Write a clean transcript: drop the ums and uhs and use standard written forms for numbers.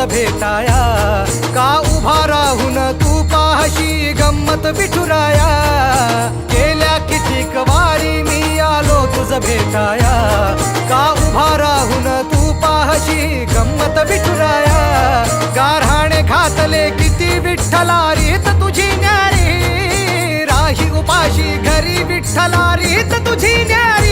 भेटाया, का उभा राहून तू पाहशी गंमत विठुराया. गेल्या कितीक वारी मी आलो तुझ भेटाया, का उभा राहून तू पाहशी गंमत विठुराया. गारहाणे घातले किती विठ्ठला रीत तुझी न्यारी, राही उपाशी घरी विठ्ठला रीत तुझी न्यारी.